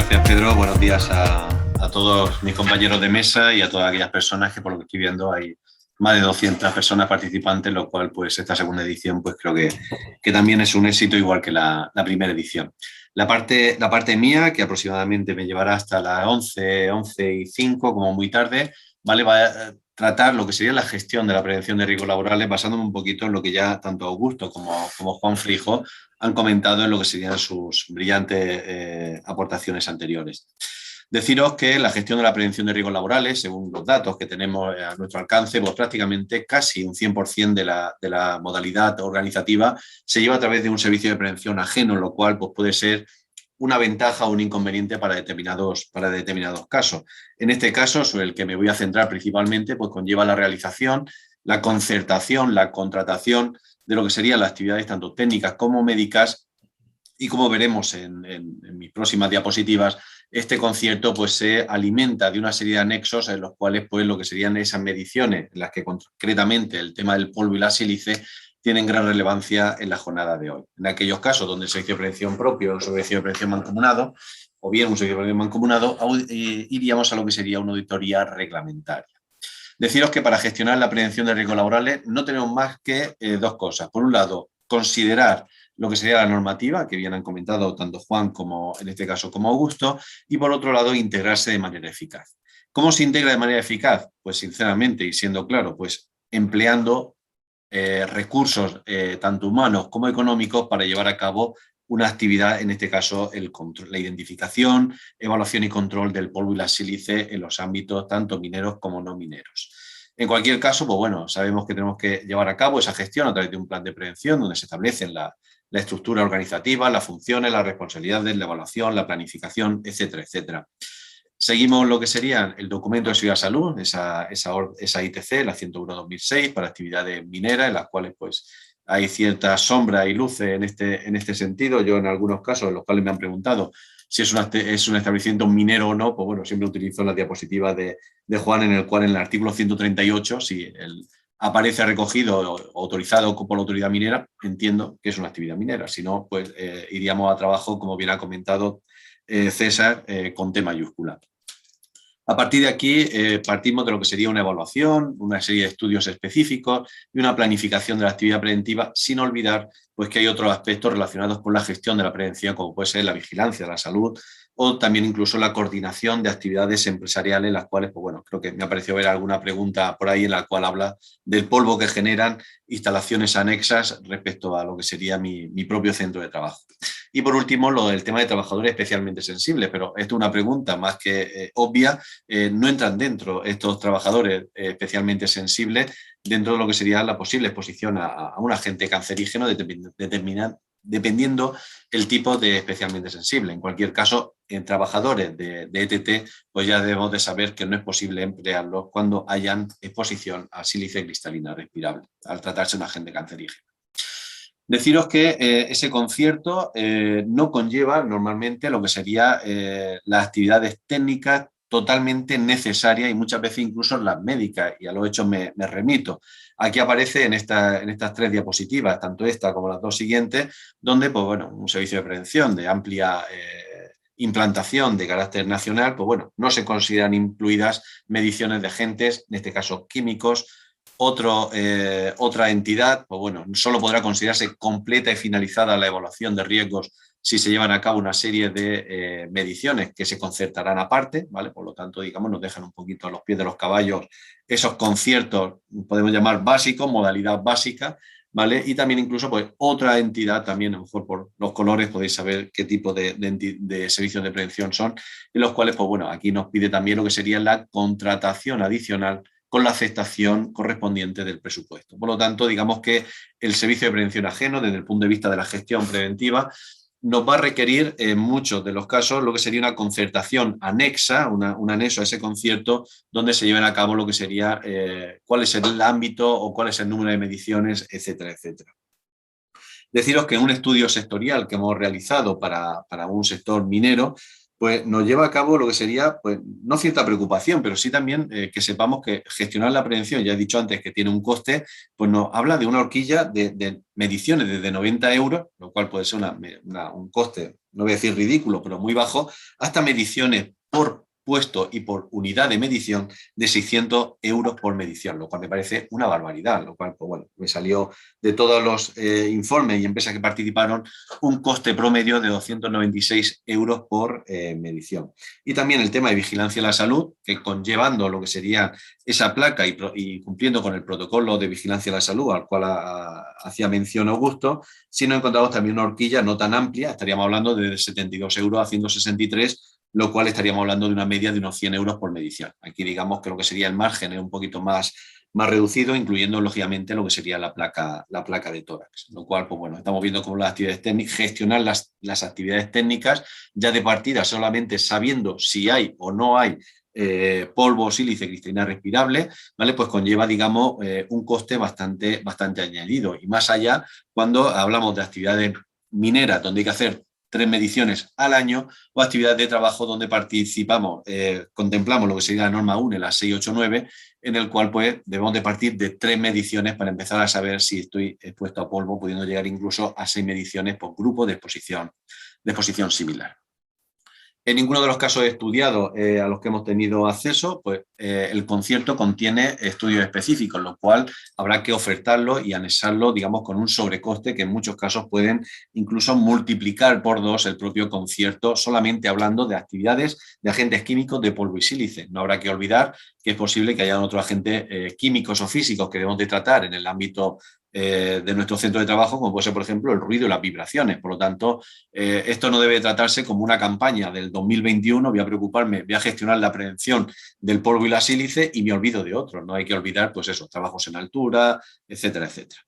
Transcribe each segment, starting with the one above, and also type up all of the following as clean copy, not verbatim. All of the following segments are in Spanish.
gracias, Pedro. Buenos días a todos mis compañeros de mesa y a todas aquellas personas que, por lo que estoy viendo, hay más de 200 personas participantes, lo cual, pues, esta segunda edición, pues creo que también es un éxito, igual que la primera edición. La parte mía, que aproximadamente me llevará hasta las 11:05, como muy tarde, ¿vale? Va a tratar lo que sería la gestión de la prevención de riesgos laborales, basándome un poquito en lo que ya tanto Augusto como Juan Frijo han comentado en lo que serían sus brillantes aportaciones anteriores. Deciros que la gestión de la prevención de riesgos laborales, según los datos que tenemos a nuestro alcance, pues prácticamente casi un 100% de la modalidad organizativa se lleva a través de un servicio de prevención ajeno, lo cual pues, puede ser una ventaja o un inconveniente para determinados casos. En este caso, sobre el que me voy a centrar principalmente, pues conlleva la realización, la concertación, la contratación de lo que serían las actividades tanto técnicas como médicas, y como veremos en mis próximas diapositivas, este concierto pues, se alimenta de una serie de anexos en los cuales pues, lo que serían esas mediciones, en las que concretamente el tema del polvo y la sílice tienen gran relevancia en la jornada de hoy. En aquellos casos donde el servicio de prevención propio o el servicio de prevención mancomunado, o bien un servicio de prevención mancomunado, iríamos a lo que sería una auditoría reglamentaria. Deciros que para gestionar la prevención de riesgos laborales no tenemos más que dos cosas. Por un lado, considerar lo que sería la normativa, que bien han comentado tanto Juan como, en este caso, como Augusto, y por otro lado, integrarse de manera eficaz. ¿Cómo se integra de manera eficaz? Pues sinceramente, y siendo claro, pues empleando recursos tanto humanos como económicos para llevar a cabo una actividad, en este caso la identificación, evaluación y control del polvo y la sílice en los ámbitos tanto mineros como no mineros. En cualquier caso, pues bueno, sabemos que tenemos que llevar a cabo esa gestión a través de un plan de prevención donde se establecen la estructura organizativa, las funciones, las responsabilidades, la evaluación, la planificación, etcétera, etcétera. Seguimos lo que sería el documento de seguridad salud, esa ITC, la 101/2006, para actividades mineras, en las cuales pues, hay cierta sombra y luces en este sentido. Yo en algunos casos en los cuales me han preguntado si es un establecimiento minero o no, pues bueno, siempre utilizo la diapositiva de Juan, en el cual en el artículo 138, si aparece recogido o autorizado por la autoridad minera, entiendo que es una actividad minera. Si no, pues iríamos a trabajo, como bien ha comentado César, con T mayúscula. A partir de aquí partimos de lo que sería una evaluación, una serie de estudios específicos y una planificación de la actividad preventiva, sin olvidar pues, que hay otros aspectos relacionados con la gestión de la prevención, como puede ser la vigilancia de la salud o también incluso la coordinación de actividades empresariales, las cuales, pues bueno, creo que me ha parecido ver alguna pregunta por ahí en la cual habla del polvo que generan instalaciones anexas respecto a lo que sería mi propio centro de trabajo. Y por último, lo del tema de trabajadores especialmente sensibles, pero esto es una pregunta más que obvia. No entran dentro estos trabajadores especialmente sensibles dentro de lo que sería la posible exposición a un agente cancerígeno dependiendo el tipo de especialmente sensible. En cualquier caso, en trabajadores de ETT, pues ya debemos de saber que no es posible emplearlos cuando hayan exposición a sílice cristalina respirable, al tratarse de un agente cancerígeno. Deciros que ese concierto no conlleva normalmente lo que serían las actividades técnicas totalmente necesarias y muchas veces incluso las médicas, y a los hechos me remito. Aquí aparece en estas tres diapositivas, tanto esta como las dos siguientes, donde pues, bueno, un servicio de prevención de amplia implantación de carácter nacional, pues bueno, no se consideran incluidas mediciones de agentes, en este caso químicos. Otra entidad, pues bueno, solo podrá considerarse completa y finalizada la evaluación de riesgos si se llevan a cabo una serie de mediciones que se concertarán aparte, ¿vale? Por lo tanto, digamos, nos dejan un poquito a los pies de los caballos esos conciertos, podemos llamar básicos, modalidad básica, ¿vale? Y también incluso pues, otra entidad, también a lo mejor por los colores podéis saber qué tipo de servicios de prevención son, en los cuales, pues bueno, aquí nos pide también lo que sería la contratación adicional con la aceptación correspondiente del presupuesto. Por lo tanto, digamos que el servicio de prevención ajeno, desde el punto de vista de la gestión preventiva, nos va a requerir en muchos de los casos lo que sería una concertación anexa, un anexo a ese concierto, donde se lleven a cabo lo que sería cuál es el ámbito o cuál es el número de mediciones, etcétera, etcétera. Deciros que en un estudio sectorial que hemos realizado para un sector minero, pues nos lleva a cabo lo que sería, pues no cierta preocupación, pero sí también que sepamos que gestionar la prevención, ya he dicho antes que tiene un coste, pues nos habla de una horquilla de mediciones desde 90 euros, lo cual puede ser un coste no voy a decir ridículo, pero muy bajo, hasta mediciones por puesto y por unidad de medición de 600 euros por medición, lo cual me parece una barbaridad, lo cual, pues bueno, me salió de todos los informes y empresas que participaron un coste promedio de 296 euros por medición. Y también el tema de vigilancia de la salud, que conllevando lo que sería esa placa y cumpliendo con el protocolo de vigilancia de la salud al cual hacía mención Augusto, si nos encontramos también una horquilla no tan amplia, estaríamos hablando de 72 euros a 163, lo cual estaríamos hablando de una media de unos 100 euros por medición. Aquí digamos que lo que sería el margen es un poquito más reducido, incluyendo lógicamente lo que sería la placa de tórax. Lo cual, pues bueno, estamos viendo cómo las actividades técnicas, gestionar las actividades técnicas ya de partida solamente sabiendo si hay o no hay polvo o sílice cristalina respirable, ¿vale? Pues conlleva, digamos, un coste bastante añadido. Y más allá, cuando hablamos de actividades mineras, donde hay que hacer 3 mediciones al año, o actividades de trabajo donde participamos, contemplamos lo que sería la norma UNE, la 689, en el cual pues debemos de partir de 3 mediciones para empezar a saber si estoy expuesto a polvo, pudiendo llegar incluso a 6 mediciones por grupo de exposición similar. En ninguno de los casos estudiados a los que hemos tenido acceso, pues el concierto contiene estudios específicos, lo cual habrá que ofertarlo y anexarlo, digamos, con un sobrecoste que en muchos casos pueden incluso multiplicar por 2 el propio concierto, solamente hablando de actividades de agentes químicos de polvo y sílice. No habrá que olvidar que es posible que haya otros agentes químicos o físicos que debemos de tratar en el ámbito de nuestro centro de trabajo, como puede ser, por ejemplo, el ruido y las vibraciones. Por lo tanto, esto no debe tratarse como una campaña del 2021, voy a preocuparme, voy a gestionar la prevención del polvo y la sílice y me olvido de otros. No hay que olvidar, pues eso, trabajos en altura, etcétera, etcétera.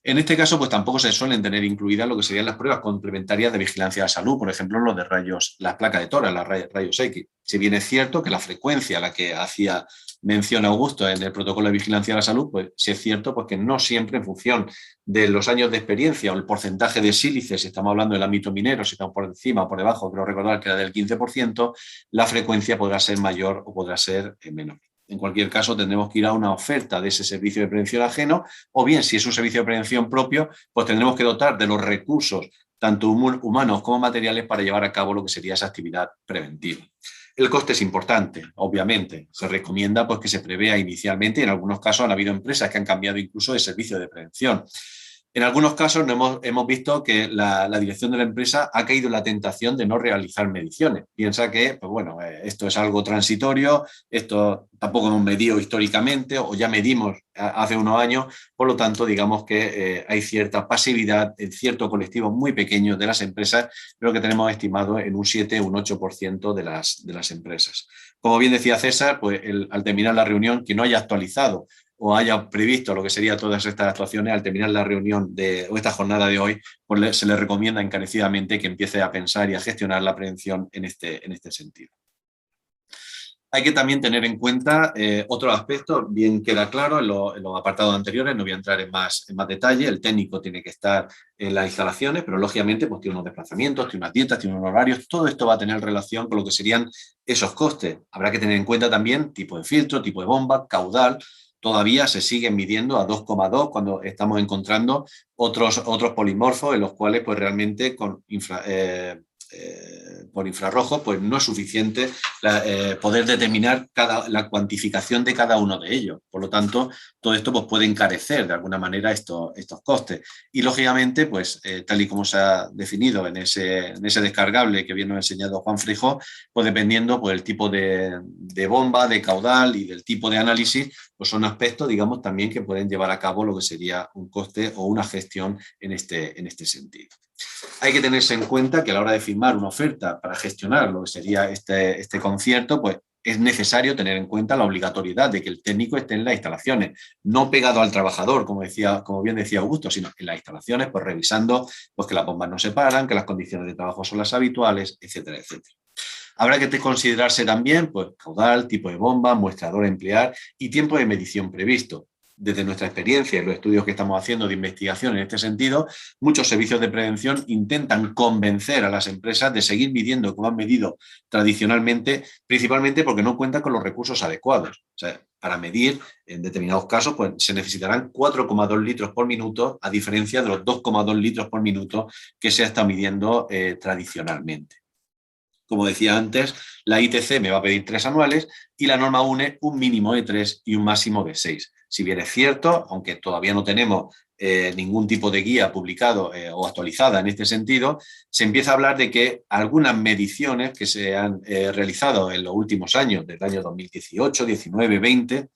En este caso, pues tampoco se suelen tener incluidas lo que serían las pruebas complementarias de vigilancia de la salud, por ejemplo, los de rayos, las placas de tórax, las rayos X. Si bien es cierto que la frecuencia a la que hacía mención Augusto en el protocolo de vigilancia de la salud, pues sí es cierto pues, que no siempre en función de los años de experiencia o el porcentaje de sílice, si estamos hablando del ámbito minero, si estamos por encima o por debajo, creo recordar que era del 15%, la frecuencia podrá ser mayor o podrá ser menor. En cualquier caso, tendremos que ir a una oferta de ese servicio de prevención ajeno, o bien, si es un servicio de prevención propio, pues tendremos que dotar de los recursos, tanto humanos como materiales, para llevar a cabo lo que sería esa actividad preventiva. El coste es importante, obviamente. Se recomienda pues, que se prevea inicialmente, y en algunos casos han habido empresas que han cambiado incluso de servicio de prevención. En algunos casos hemos visto que la dirección de la empresa ha caído en la tentación de no realizar mediciones. Piensa que, pues bueno, esto es algo transitorio, esto tampoco hemos medido históricamente o ya medimos hace unos años, por lo tanto, digamos que hay cierta pasividad en cierto colectivo muy pequeño de las empresas, pero que tenemos estimado en un 7 o un 8% de las empresas. Como bien decía César, pues al terminar la reunión, quien no haya actualizado o haya previsto lo que serían todas estas actuaciones, al terminar la reunión o esta jornada de hoy, pues se le recomienda encarecidamente que empiece a pensar y a gestionar la prevención en este sentido. Hay que también tener en cuenta otros aspectos, bien queda claro en los apartados anteriores, no voy a entrar en más detalle, el técnico tiene que estar en las instalaciones, pero lógicamente pues, tiene unos desplazamientos, tiene unas dietas, tiene unos horarios, todo esto va a tener relación con lo que serían esos costes. Habrá que tener en cuenta también tipo de filtro, tipo de bomba, caudal. Todavía se siguen midiendo a 2,2 cuando estamos encontrando otros polimorfos en los cuales pues realmente por infrarrojo pues no es suficiente poder determinar la cuantificación de cada uno de ellos. Por lo tanto, todo esto pues, puede encarecer de alguna manera estos costes. Y lógicamente, pues tal y como se ha definido en ese descargable que bien nos ha enseñado Juan Frijó, pues dependiendo pues, el tipo de bomba, de caudal y del tipo de análisis, pues son aspectos, digamos, también que pueden llevar a cabo lo que sería un coste o una gestión en este sentido. Hay que tenerse en cuenta que a la hora de firmar una oferta para gestionar lo que sería este concierto, pues es necesario tener en cuenta la obligatoriedad de que el técnico esté en las instalaciones, no pegado al trabajador, como bien decía Augusto, sino en las instalaciones, pues revisando pues, que las bombas no se paran, que las condiciones de trabajo son las habituales, etcétera, etcétera. Habrá que considerarse también pues, caudal, tipo de bomba, muestrador a emplear y tiempo de medición previsto. Desde nuestra experiencia y los estudios que estamos haciendo de investigación en este sentido, muchos servicios de prevención intentan convencer a las empresas de seguir midiendo como han medido tradicionalmente, principalmente porque no cuentan con los recursos adecuados. O sea, para medir, en determinados casos, pues se necesitarán 4,2 litros por minuto, a diferencia de los 2,2 litros por minuto que se está midiendo tradicionalmente. Como decía antes, la ITC me va a pedir 3 anuales y la norma UNE un mínimo de 3 y un máximo de 6. Si bien es cierto, aunque todavía no tenemos ningún tipo de guía publicado o actualizada en este sentido, se empieza a hablar de que algunas mediciones que se han realizado en los últimos años, desde el año 2018, 19, 20,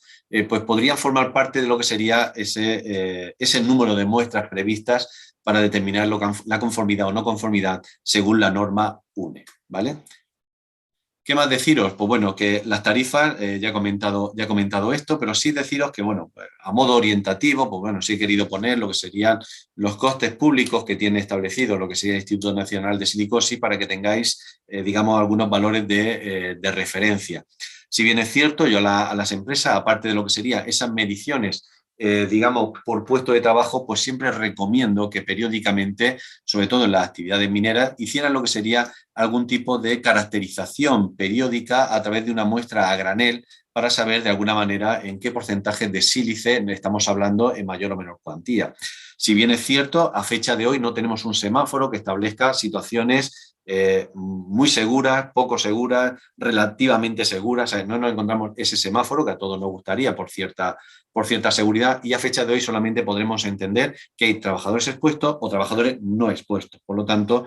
pues podrían formar parte de lo que sería ese número de muestras previstas para determinar la conformidad o no conformidad según la norma UNE, ¿vale? ¿Qué más deciros? Pues bueno, que las tarifas, ya he comentado esto, pero sí deciros que, bueno, pues a modo orientativo, pues bueno, sí he querido poner lo que serían los costes públicos que tiene establecido lo que sería el Instituto Nacional de Silicosis para que tengáis, digamos, algunos valores de referencia. Si bien es cierto, yo a las empresas, aparte de lo que serían esas mediciones, digamos, por puesto de trabajo, pues siempre recomiendo que periódicamente, sobre todo en las actividades mineras, hicieran lo que sería algún tipo de caracterización periódica a través de una muestra a granel para saber de alguna manera en qué porcentaje de sílice estamos hablando en mayor o menor cuantía. Si bien es cierto, a fecha de hoy no tenemos un semáforo que establezca situaciones muy seguras, poco seguras, relativamente seguras. O sea, no nos encontramos ese semáforo que a todos nos gustaría por cierta seguridad, y a fecha de hoy solamente podremos entender que hay trabajadores expuestos o trabajadores no expuestos. Por lo tanto,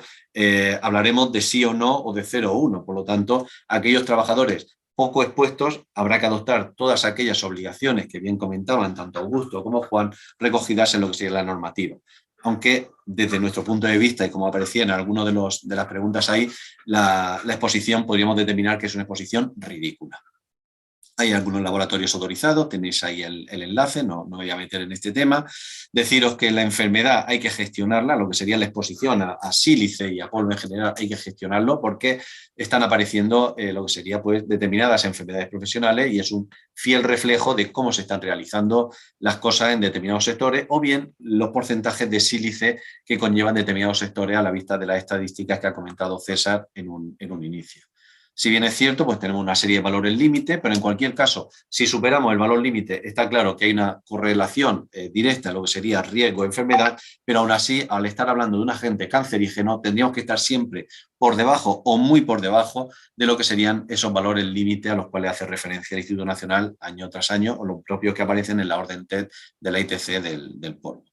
hablaremos de sí o no o de 0 o 1. Por lo tanto, aquellos trabajadores poco expuestos habrá que adoptar todas aquellas obligaciones que bien comentaban tanto Augusto como Juan, recogidas en lo que sería la normativa. Aunque desde nuestro punto de vista, y como aparecía en alguna de las preguntas ahí, la exposición podríamos determinar que es una exposición ridícula. Hay algunos laboratorios autorizados, tenéis ahí el enlace, no voy a meter en este tema. Deciros que la enfermedad hay que gestionarla, lo que sería la exposición a sílice y a polvo en general hay que gestionarlo porque están apareciendo lo que sería pues determinadas enfermedades profesionales y es un fiel reflejo de cómo se están realizando las cosas en determinados sectores o bien los porcentajes de sílice que conllevan determinados sectores a la vista de las estadísticas que ha comentado César en un inicio. Si bien es cierto, pues tenemos una serie de valores límite, pero en cualquier caso, si superamos el valor límite, está claro que hay una correlación directa en lo que sería riesgo de enfermedad, pero aún así, al estar hablando de un agente cancerígeno, tendríamos que estar siempre por debajo o muy por debajo de lo que serían esos valores límite a los cuales hace referencia el Instituto Nacional año tras año o los propios que aparecen en la orden TED de la ITC del polvo.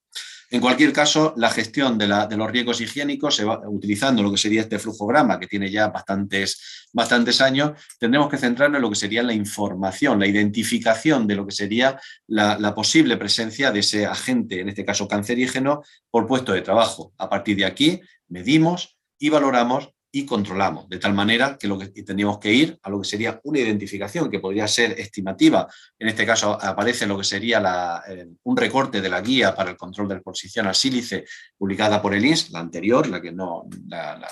En cualquier caso, la gestión de los riesgos higiénicos se va utilizando lo que sería este flujograma, que tiene ya bastantes años. Tendremos que centrarnos en lo que sería la información, la identificación de lo que sería la posible presencia de ese agente, en este caso cancerígeno, por puesto de trabajo. A partir de aquí, medimos y valoramos y controlamos, de tal manera que lo que tendríamos que ir a lo que sería una identificación que podría ser estimativa. En este caso aparece lo que sería un recorte de la guía para el control de exposición al sílice publicada por el INS, la anterior, la que no,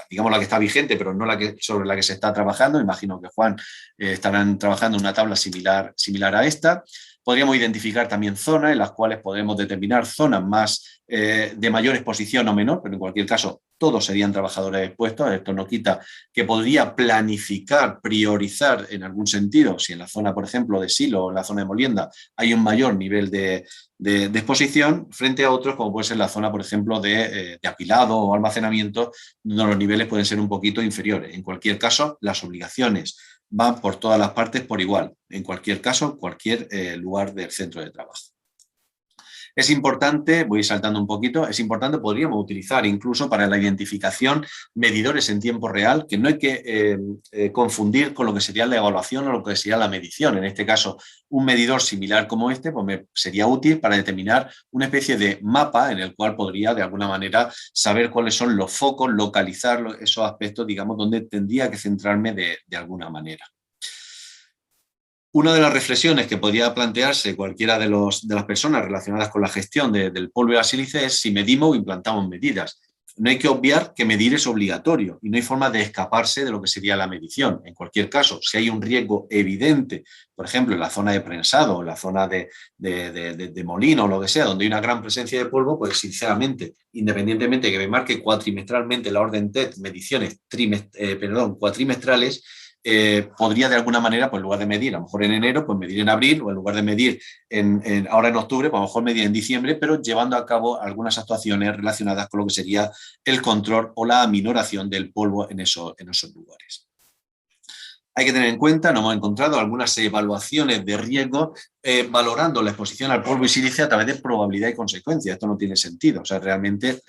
digamos la que está vigente, pero no sobre la que se está trabajando. Imagino que Juan estarán trabajando en una tabla similar a esta. Podríamos identificar también zonas en las cuales podemos determinar zonas más de mayor exposición o menor, pero en cualquier caso todos serían trabajadores expuestos. Esto no quita que podría planificar, priorizar en algún sentido, si en la zona, por ejemplo, de silo o en la zona de molienda hay un mayor nivel de exposición frente a otros, como puede ser la zona, por ejemplo, de apilado o almacenamiento, donde los niveles pueden ser un poquito inferiores. En cualquier caso, las obligaciones van por todas las partes por igual, en cualquier caso, cualquier lugar del centro de trabajo. Es importante, voy saltando un poquito, es importante, podríamos utilizar incluso para la identificación medidores en tiempo real, que no hay que confundir con lo que sería la evaluación o lo que sería la medición. En este caso, un medidor similar como este pues sería útil para determinar una especie de mapa en el cual podría de alguna manera saber cuáles son los focos, localizar esos aspectos, digamos, donde tendría que centrarme de alguna manera. Una de las reflexiones que podría plantearse cualquiera de las personas relacionadas con la gestión del polvo y la sílice es si medimos o implantamos medidas. No hay que obviar que medir es obligatorio y no hay forma de escaparse de lo que sería la medición. En cualquier caso, si hay un riesgo evidente, por ejemplo, en la zona de prensado, en la zona de molino o lo que sea, donde hay una gran presencia de polvo, pues sinceramente, independientemente de que me marque cuatrimestralmente la orden TED mediciones cuatrimestrales, podría de alguna manera, pues en lugar de medir a lo mejor en enero, pues medir en abril, o en lugar de medir ahora en octubre, pues a lo mejor medir en diciembre, pero llevando a cabo algunas actuaciones relacionadas con lo que sería el control o la aminoración del polvo en esos lugares. Hay que tener en cuenta, nos hemos encontrado algunas evaluaciones de riesgo valorando la exposición al polvo y sílice a través de probabilidad y consecuencia. Esto no tiene sentido. O sea, realmente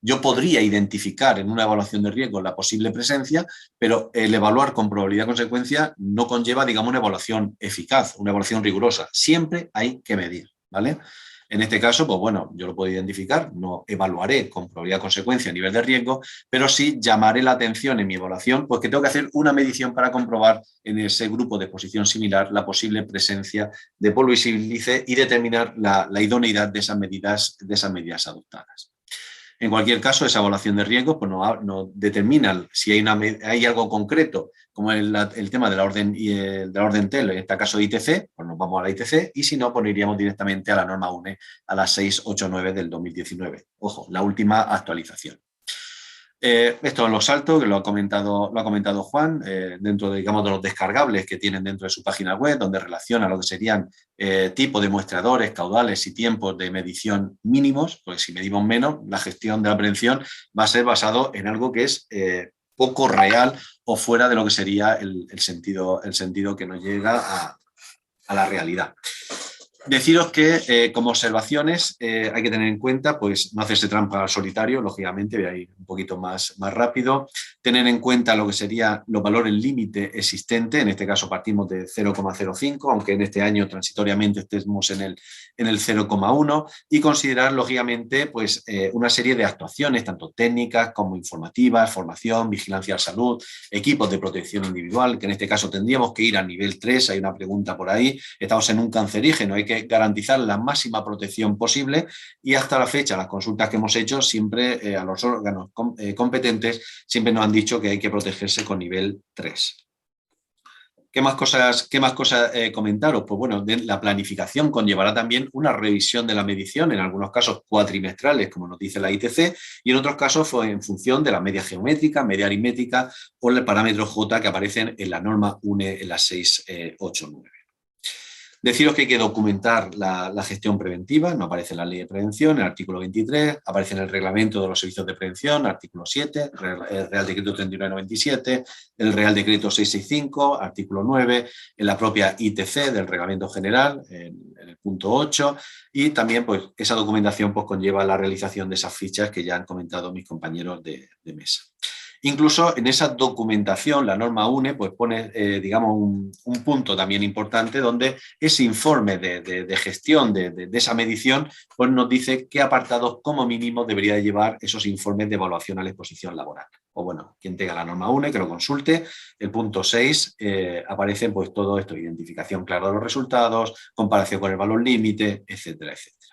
yo podría identificar en una evaluación de riesgo la posible presencia, pero el evaluar con probabilidad y consecuencia no conlleva, digamos, una evaluación eficaz, una evaluación rigurosa. Siempre hay que medir, ¿vale? En este caso, pues bueno, yo lo puedo identificar, no evaluaré con probabilidad consecuencia a nivel de riesgo, pero sí llamaré la atención en mi evaluación, pues que tengo que hacer una medición para comprobar en ese grupo de exposición similar la posible presencia de polvo y sílice y determinar la idoneidad de esas medidas adoptadas. En cualquier caso, esa evaluación de riesgos pues, no determina si hay algo concreto, como el tema de la orden TEL, en este caso ITC, pues nos vamos a la ITC, y si no, pues iríamos directamente a la norma UNE, a la 689 del 2019. Ojo, la última actualización. Esto lo salto, que lo ha comentado Juan, dentro de, digamos, de los descargables que tienen dentro de su página web, donde relaciona lo que serían tipos de muestreadores, caudales y tiempos de medición mínimos, pues si medimos menos, la gestión de la prevención va a ser basado en algo que es poco real o fuera de lo que sería el sentido que nos llega a la realidad. Deciros que como observaciones hay que tener en cuenta, pues no hacerse trampa al solitario, lógicamente, voy a ir un poquito más rápido, tener en cuenta lo que serían los valores límite existentes, en este caso partimos de 0,05, aunque en este año transitoriamente estemos en el 0,1, y considerar lógicamente pues una serie de actuaciones, tanto técnicas como informativas, formación, vigilancia de salud, equipos de protección individual, que en este caso tendríamos que ir a nivel 3, hay una pregunta por ahí, estamos en un cancerígeno, hay que garantizar la máxima protección posible y hasta la fecha las consultas que hemos hecho siempre a los órganos competentes siempre nos han dicho que hay que protegerse con nivel 3. ¿Qué más cosas comentaros? Pues bueno, la planificación conllevará también una revisión de la medición, en algunos casos cuatrimestrales, como nos dice la ITC, y en otros casos fue en función de la media geométrica, media aritmética o el parámetro J que aparecen en la norma UNE en la 689. Deciros que hay que documentar la gestión preventiva, no aparece en la ley de prevención, el artículo 23, aparece en el reglamento de los servicios de prevención, artículo 7, el Real Decreto 3997, el Real Decreto 665, artículo 9, en la propia ITC del Reglamento General, en el punto 8, y también pues, esa documentación pues, conlleva la realización de esas fichas que ya han comentado mis compañeros de mesa. Incluso en esa documentación, la norma UNE pues pone, digamos, un punto también importante donde ese informe de gestión de esa medición pues nos dice qué apartados como mínimo debería llevar esos informes de evaluación a la exposición laboral. O bueno, quien tenga la norma UNE, que lo consulte. El punto 6 aparece pues todo esto, identificación clara de los resultados, comparación con el valor límite, etcétera, etcétera.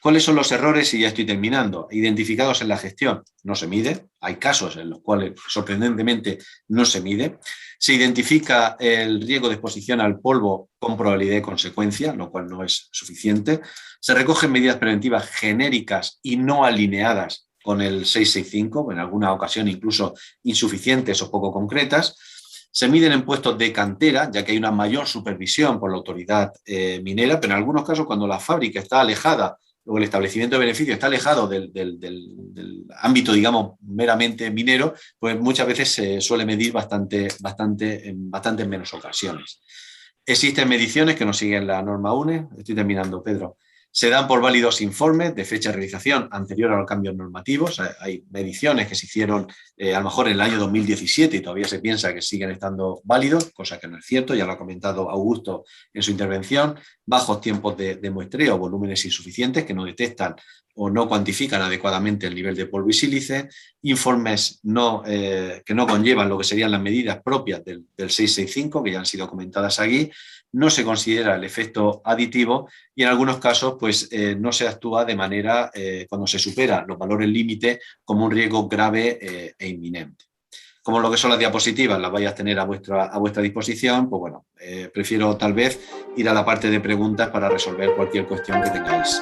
¿Cuáles son los errores? Y ya estoy terminando. Identificados en la gestión, no se mide. Hay casos en los cuales, sorprendentemente, no se mide. Se identifica el riesgo de exposición al polvo con probabilidad de consecuencia, lo cual no es suficiente. Se recogen medidas preventivas genéricas y no alineadas con el 665, en alguna ocasión incluso insuficientes o poco concretas. Se miden en puestos de cantera, ya que hay una mayor supervisión por la autoridad minera, pero en algunos casos cuando la fábrica está alejada o el establecimiento de beneficio está alejado del ámbito, digamos, meramente minero, pues muchas veces se suele medir en menos ocasiones. Existen mediciones que no siguen la norma UNE, estoy terminando, Pedro. Se dan por válidos informes de fecha de realización anterior a los cambios normativos. Hay mediciones que se hicieron a lo mejor en el año 2017 y todavía se piensa que siguen estando válidos, cosa que no es cierto, ya lo ha comentado Augusto en su intervención. Bajos tiempos de muestreo, volúmenes insuficientes que no detectan o no cuantifican adecuadamente el nivel de polvo y sílice, informes que no conllevan lo que serían las medidas propias del 665, que ya han sido comentadas aquí, no se considera el efecto aditivo y en algunos casos pues, no se actúa de manera, cuando se superan los valores límite, como un riesgo grave e inminente. Como lo que son las diapositivas las vais a tener a vuestra disposición, pues bueno, prefiero tal vez ir a la parte de preguntas para resolver cualquier cuestión que tengáis.